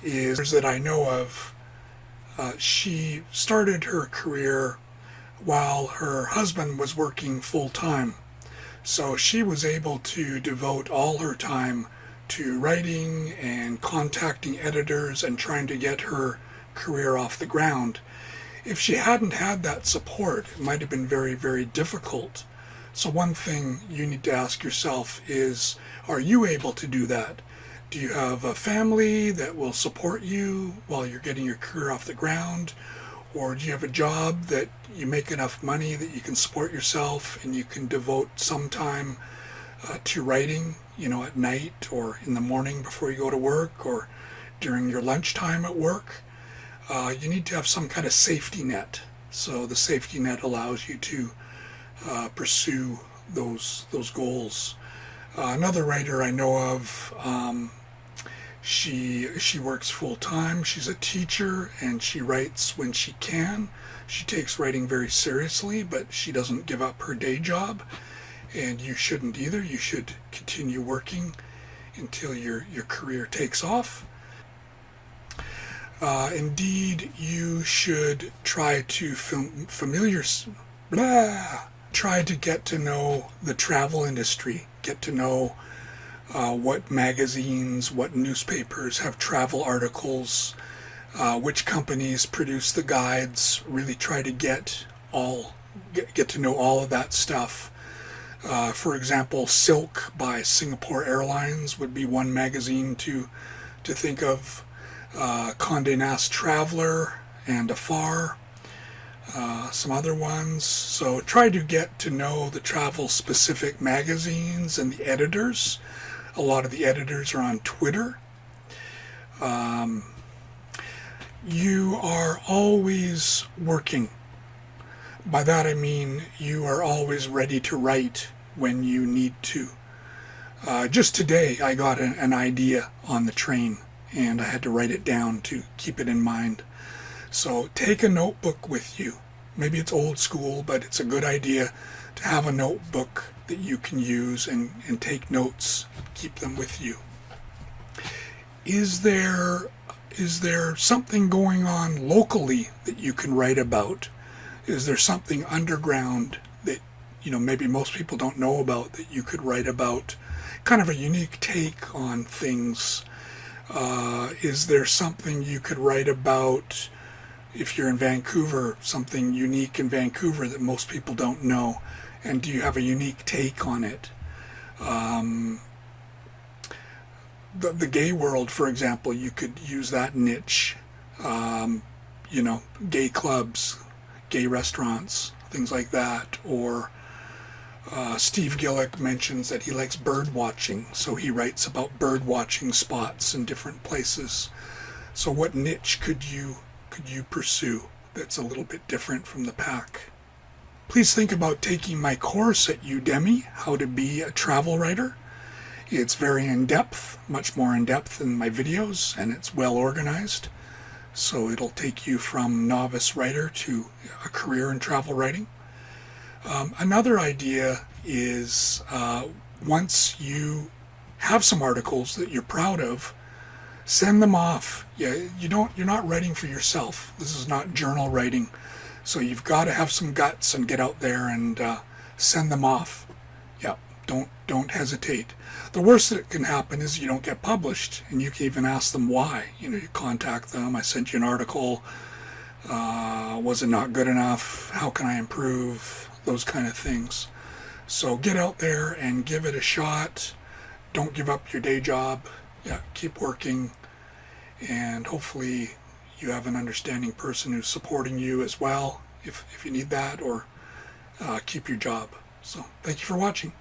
is that I know of. She started her career while her husband was working full-time. So she was able to devote all her time to writing and contacting editors and trying to get her career off the ground. If she hadn't had that support, it might have been very, very difficult. So one thing you need to ask yourself is, are you able to do that? Do you have a family that will support you while you're getting your career off the ground? Or do you have a job that you make enough money that you can support yourself and you can devote some time to writing, at night or in the morning before you go to work or during your lunchtime at work? You need to have some kind of safety net. So the safety net allows you to pursue those goals. Another writer I know of, she works full-time. She's a teacher and she writes when she can. She takes writing very seriously, but she doesn't give up her day job. And you shouldn't either. You should continue working until your career takes off. Indeed, you should try to try to get to know the travel industry, get to know what magazines, what newspapers have travel articles, which companies produce the guides. Really try to get to know all of that stuff. For example, Silk by Singapore Airlines would be one magazine to think of. Condé Nast Traveler and Afar, some other ones. So try to get to know the travel-specific magazines and the editors. A lot of the editors are on Twitter. You are always working. By that I mean you are always ready to write when you need to. Just today I got an idea on the train and I had to write it down to keep it in mind. So take a notebook with you. Maybe it's old school, but it's a good idea to have a notebook that you can use and take notes, keep them with you. Is there something going on locally that you can write about? Is there something underground that maybe most people don't know about that you could write about? Kind of a unique take on things. Is there something you could write about if you're in Vancouver, something unique in Vancouver that most people don't know? And do you have a unique take on it? The gay world, for example, you could use that niche. Gay clubs, gay restaurants, things like that. Or Steve Gillick mentions that he likes bird watching, so he writes about bird watching spots in different places. So what niche could you pursue that's a little bit different from the pack? Please think about taking my course at Udemy, How to Be a Travel Writer. It's very in-depth, much more in-depth than my videos, and it's well organized. So it'll take you from novice writer to a career in travel writing. Another idea is once you have some articles that you're proud of, send them off. You're not writing for yourself. This is not journal writing. So you've got to have some guts and get out there and send them off. Don't hesitate. The worst that can happen is you don't get published, and you can even ask them why. You contact them. I sent you an article. Was it not good enough? How can I improve? Those kind of things. So get out there and give it a shot. Don't give up your day job. Keep working, and hopefully you have an understanding person who's supporting you as well if you need that, or keep your job. So thank you for watching.